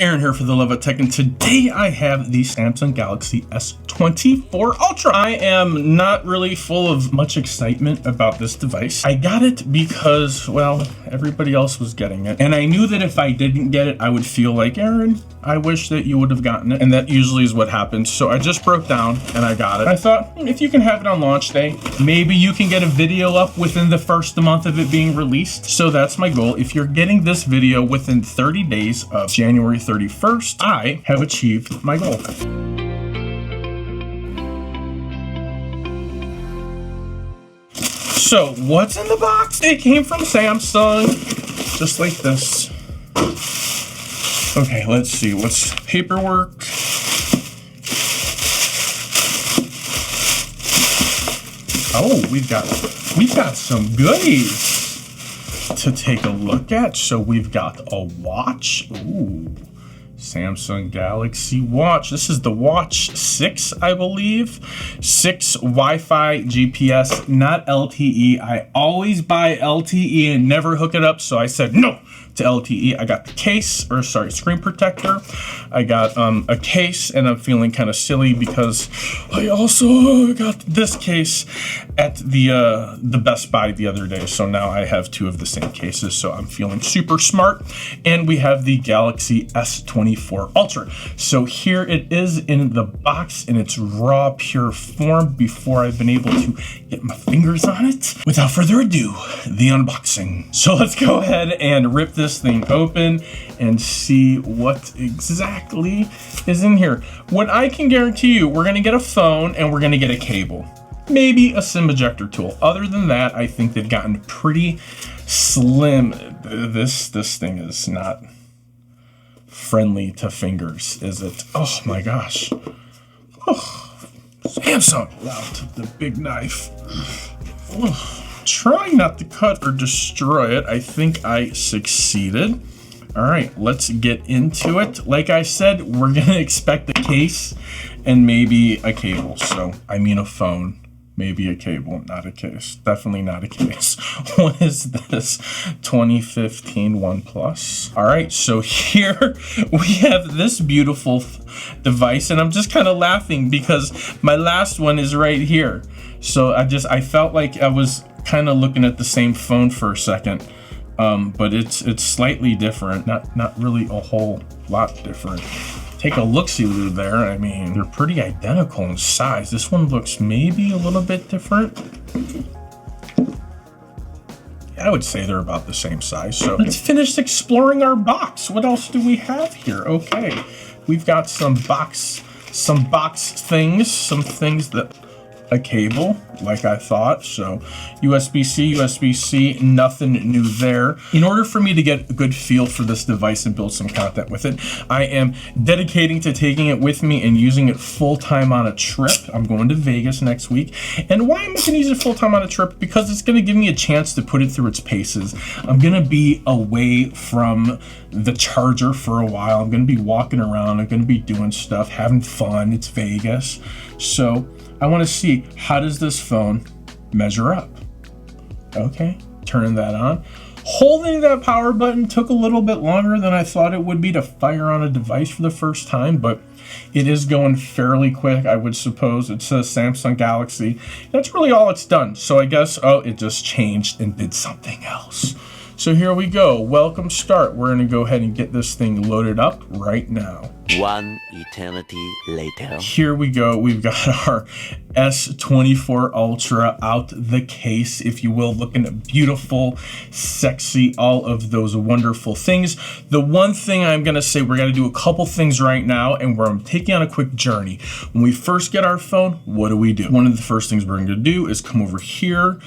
Aaron here for the Love of Tech, and today I have the Samsung Galaxy S24 Ultra. I am not really full of much excitement about this device. I got it because, well, everybody else was getting it, and I knew that if I didn't get it, I would feel like, Aaron, I wish that you would have gotten it, and that usually is what happens. So I just broke down and I got it. I thought, if you can have it on launch day, maybe you can get a video up within the first month of it being released. So that's my goal. If you're getting this video within 30 days of January 31st, I have achieved my goal. So what's in the box? It came from Samsung, just like this. Okay, let's see, what's paperwork? Oh, we've got some goodies to take a look at. So we've got a watch. Ooh, Samsung Galaxy watch. This is the Watch 6, I believe. 6 Wi-Fi GPS, not LTE. I always buy LTE and never hook it up, so I said no to LTE. I got the case, or sorry, screen protector. I got a case, and I'm feeling kind of silly because I also got this case at the Best Buy the other day. So now I have two of the same cases, so I'm feeling super smart. And we have the Galaxy S24 Ultra. So here it is in the box in its raw, pure form before I've been able to get my fingers on it. Without further ado, the unboxing. So let's go ahead and rip this thing open and see what exactly is in here. What I can guarantee you, we're gonna get a phone and we're gonna get a cable. Maybe a SIM ejector tool. Other than that, I think they've gotten pretty slim. This thing is not friendly to fingers, is it? Oh my gosh. Oh, Samsung. Wow, took the big knife. Oh, trying not to cut or destroy it. I think I succeeded. All right, let's get into it. Like I said, we're gonna expect a case and maybe a cable. So, I mean a phone, maybe a cable, not a case. Definitely not a case. What is this? 2015 OnePlus. All right, so here we have this beautiful device, and I'm just kind of laughing because my last one is right here. So I felt like I was kind of looking at the same phone for a second. But it's slightly different, not really a whole lot different. Take a look-see there. I mean, they're pretty identical in size. This one looks maybe a little bit different. I would say they're about the same size. So let's finish exploring our box. What else do we have here? Okay, we've got some box things, some things that. A cable, like I thought. So USB-C, nothing new there. In order for me to get a good feel for this device and build some content with it, I am dedicating to taking it with me and using it full-time on a trip. I'm going to Vegas next week. And why am I gonna use it full-time on a trip? Because it's gonna give me a chance to put it through its paces. I'm gonna be away from the charger for a while. I'm gonna be walking around, I'm gonna be doing stuff, having fun. It's Vegas. So I want to see, how does this phone measure up? Okay, turn that on. Holding that power button took a little bit longer than I thought it would be to fire on a device for the first time, but it is going fairly quick, I would suppose. It says Samsung Galaxy. That's really all it's done. So I guess, oh, it just changed and did something else. So here we go. Welcome start. We're gonna go ahead and get this thing loaded up right now. One eternity later. Here we go. We've got our S24 Ultra out the case, if you will, looking beautiful, sexy, all of those wonderful things. The one thing I'm gonna say, we're gonna do a couple things right now, and we're taking on a quick journey. When we first get our phone, what do? One of the first things we're gonna do is come over here,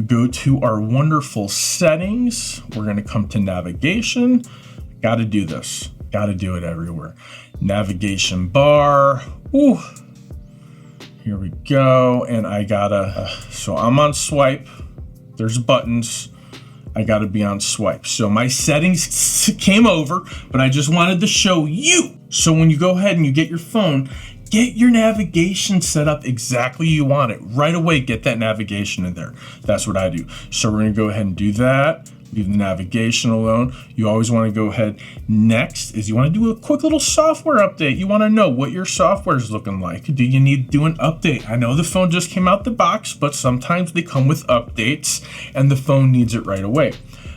go to our wonderful settings. We're gonna come to navigation. Gotta do this. Gotta do it everywhere. Navigation bar. Ooh. Here we go. And I gotta, so I'm on swipe. There's buttons. I gotta be on swipe. So my settings came over, but I just wanted to show you. So when you go ahead and you get your phone, get your navigation set up exactly you want it. Right away, get that navigation in there. That's what I do. So we're gonna go ahead and do that. Leave the navigation alone. You always want to go ahead. Next is you want to do a quick little software update. You want to know what your software is looking like. Do you need to do an update? I know the phone just came out the box, but sometimes they come with updates and the phone needs it right away.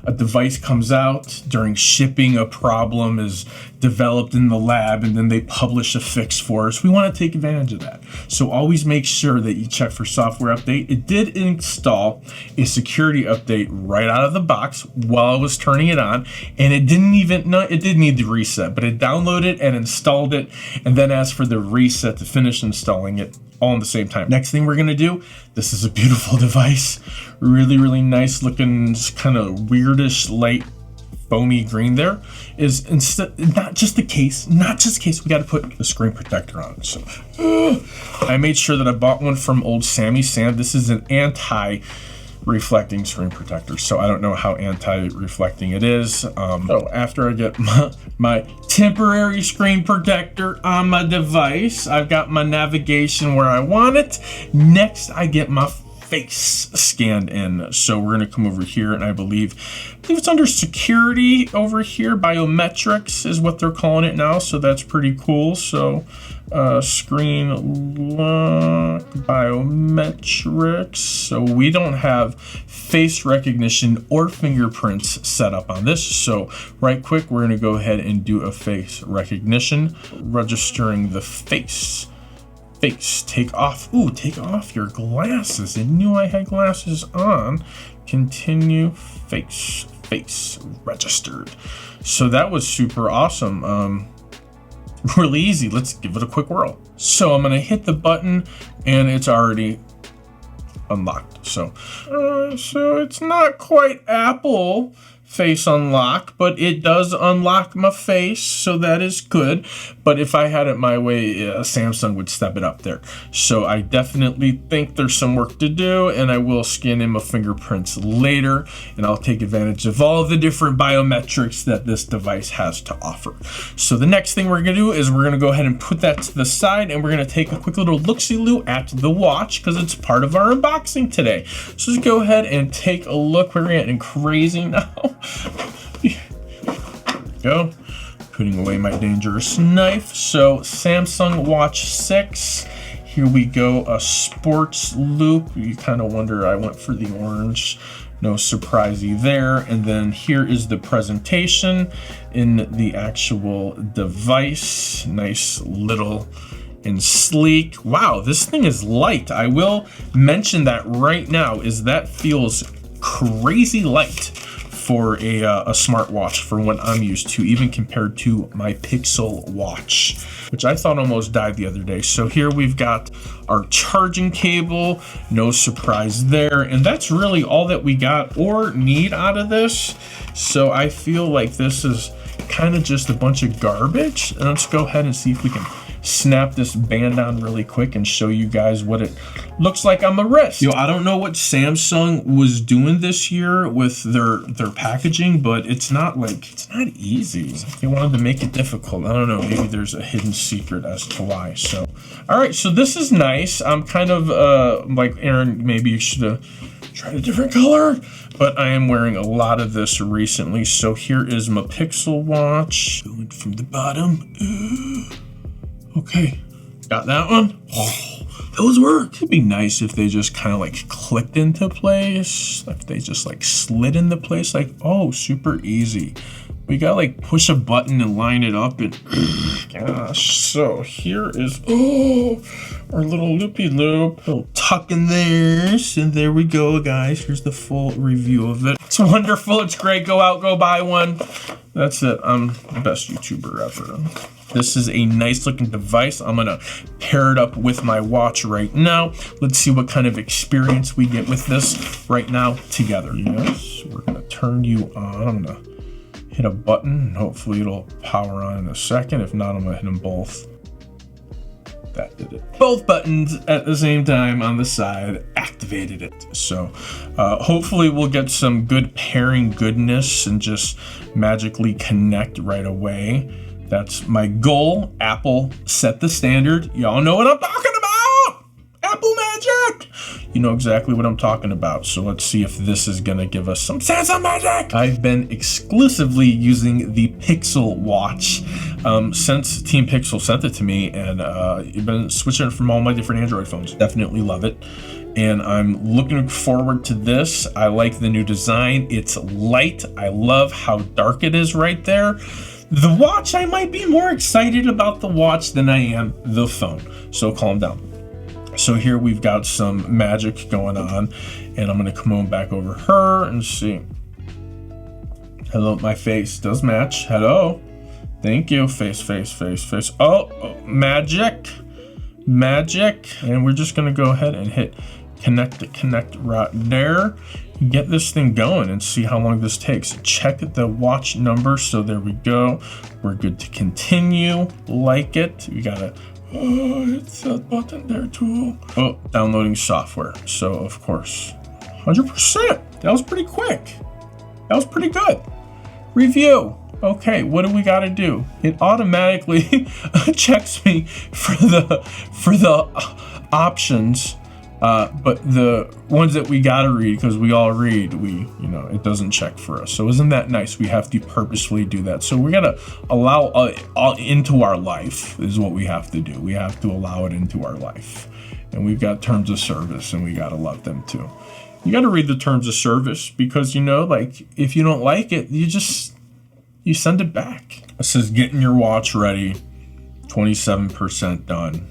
A device comes out during shipping, a problem is developed in the lab, and then they publish a fix for us. We want to take advantage of that. So always make sure that you check for software update. It did install a security update right out of the box while I was turning it on, and it didn't even, no, it did need to reset, but it downloaded and installed it, and then asked for the reset to finish installing it all at the same time. Next thing we're gonna do, this is a beautiful device. Really, really nice looking, kind of weirdish light foamy green there. Is instead, not just the case, we gotta put the screen protector on. So I made sure that I bought one from old Sammy Sam. This is an anti-reflecting screen protector. So I don't know how anti-reflecting it is. So after I get my temporary screen protector on my device, I've got my navigation where I want it. Next, I get my face scanned in. So we're gonna come over here, and I believe it's under security over here. Biometrics is what they're calling it now. So that's pretty cool. So screen lock, biometrics. So we don't have face recognition or fingerprints set up on this. So right quick, we're gonna go ahead and do a face recognition, registering the face. Take off your glasses. I knew I had glasses on. Continue, face registered. So that was super awesome. Really easy. Let's give it a quick whirl. So I'm gonna hit the button and it's already unlocked. So it's not quite Apple Face unlock, but it does unlock my face, so that is good. But if I had it my way, Samsung would step it up there. So I definitely think there's some work to do, and I will scan in my fingerprints later, and I'll take advantage of all the different biometrics that this device has to offer. So the next thing we're gonna do is we're gonna go ahead and put that to the side, and we're gonna take a quick little look-see-loo at the watch, because it's part of our unboxing today. So let's go ahead and take a look. We're getting crazy now. Go, putting away my dangerous knife. So Samsung Watch 6, here we go, a sports loop. You kind of wonder, I went for the orange, no surprisey there. And then here is the presentation in the actual device. Nice little and sleek. Wow, this thing is light. I will mention that right now, is that feels crazy light for a smartwatch for what I'm used to, even compared to my Pixel watch, which I thought almost died the other day. So here we've got our charging cable, no surprise there. And that's really all that we got or need out of this. So I feel like this is kind of just a bunch of garbage. And let's go ahead and see if we can snap this band on really quick and show you guys what it looks like on my wrist. Yo, I don't know what Samsung was doing this year with their packaging, but it's not easy. They wanted to make it difficult. I don't know, maybe there's a hidden secret as to why. So, all right, so this is nice. I'm kind of like, Aaron, maybe you should have tried a different color, but I am wearing a lot of this recently. So here is my Pixel watch. Going from the bottom. Okay, got that one. Oh, those work. It'd be nice if they just kind of like clicked into place. If they just like slid into place, like, oh, super easy. We got like push a button and line it up and gosh. So here is, our little loopy loop. Little tuck in there. So there we go, guys. Here's the full review of it. It's wonderful. It's great. Go out, go buy one. That's it. I'm the best YouTuber ever. This is a nice looking device. I'm gonna pair it up with my watch right now. Let's see what kind of experience we get with this right now together. Yes, we're gonna turn you on. I'm gonna hit a button and hopefully it'll power on in a second. If not, I'm gonna hit them both. That did it. Both buttons at the same time on the side activated it. So hopefully we'll get some good pairing goodness and just magically connect right away. That's my goal. Apple set the standard. Y'all know what I'm talking about. Apple magic. You know exactly what I'm talking about. So let's see if this is gonna give us some Samsung magic. I've been exclusively using the Pixel Watch since Team Pixel sent it to me, and I've been switching it from all my different Android phones. Definitely love it. And I'm looking forward to this. I like the new design. It's light. I love how dark it is right there. The watch, I might be more excited about the watch than I am the phone. So calm down. So here we've got some magic going on, and I'm gonna come on back over her and see. Hello, my face does match. Hello. Thank you. Face. Oh, magic. And we're just gonna go ahead and hit connect right there. Get this thing going and see how long this takes. Check the watch number. So there we go. We're good to continue. Like it. We gotta hit that button there too. Oh, downloading software. So of course, 100%. That was pretty quick. That was pretty good. Review. Okay, what do we got to do? It automatically checks me for the options, but the ones that we got to read, because we all read, it doesn't check for us. So isn't that nice? We have to purposefully do that. So we got to allow all into our life is what we have to do. We have to allow it into our life. And we've got terms of service, and we got to love them too. You got to read the terms of service, because like if you don't like it, you send it back. It says getting your watch ready, 27% done.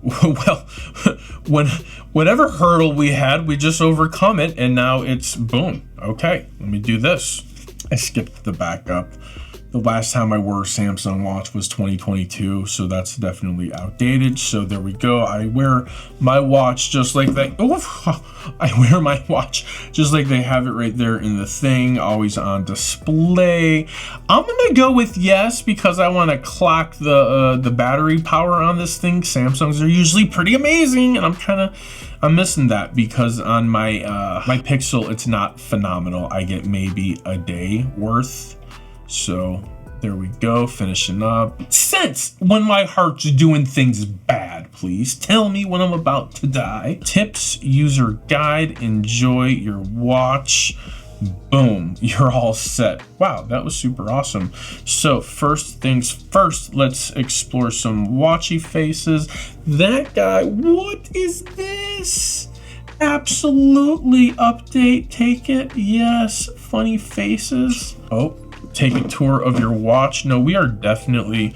Well, whatever hurdle we had, we just overcome it, and now it's boom. Okay, let me do this. I skipped the backup. The last time I wore a Samsung watch was 2022, so that's definitely outdated. So there we go. I wear my watch just like that. I wear my watch just like they have it right there in the thing, always on display. I'm gonna go with yes, because I want to clock the battery power on this thing. Samsungs are usually pretty amazing, and I'm missing that, because on my my Pixel it's not phenomenal. I get maybe a day worth. So there we go, finishing up. Since when my heart's doing things bad, please tell me when I'm about to die. Tips, user guide, enjoy your watch. Boom, you're all set. Wow, that was super awesome. So first things first, let's explore some watchy faces. That guy, what is this? Absolutely update, take it, yes, funny faces. Oh, take a tour of your watch. No, we are definitely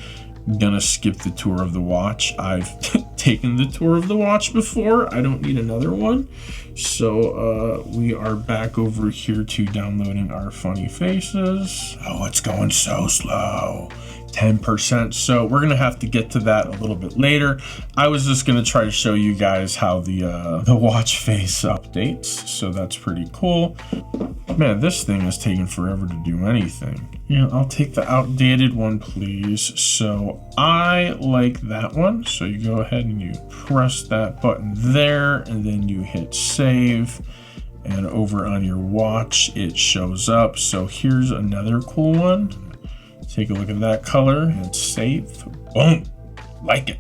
gonna skip the tour of the watch. I've taken the tour of the watch before. I don't need another one. So we are back over here to downloading our funny faces. Oh, it's going so slow. 10%. So we're gonna have to get to that a little bit later. I was just gonna try to show you guys how the watch face updates. So that's pretty cool. Man, this thing is taking forever to do anything. Yeah, I'll take the outdated one, please. So I like that one. So you go ahead and you press that button there, and then you hit save. And over on your watch, it shows up. So here's another cool one. Take a look at that color and save. Boom. Like it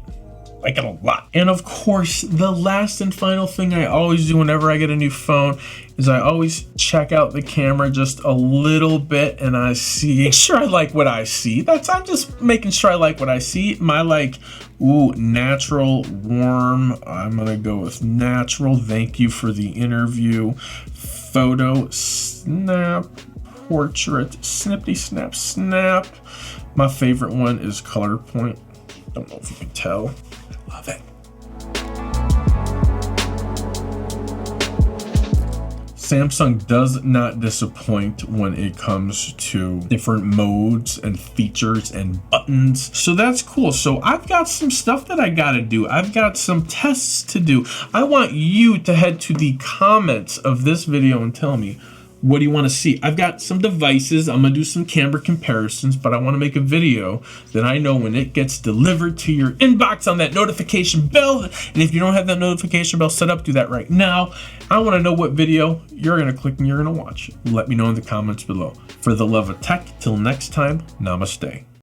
a lot. And of course, the last and final thing I always do whenever I get a new phone is I always check out the camera just a little bit, and I see, make sure I like what I see. I'm just making sure I like what I see. My natural, warm. I'm gonna go with natural. Thank you for the interview. Photo, snap, portrait, snippity snap, snap. My favorite one is color point. Don't know if you can tell. I love it. Samsung does not disappoint when it comes to different modes and features and buttons. So that's cool. So I've got some stuff that I gotta do. I've got some tests to do. I want you to head to the comments of this video and tell me, What do you want to see? I've got some devices. I'm going to do some camera comparisons, but I want to make a video that I know when it gets delivered to your inbox on that notification bell. And if you don't have that notification bell set up, do that right now. I want to know what video you're going to click and you're going to watch. Let me know in the comments below. For the love of tech, till next time, namaste.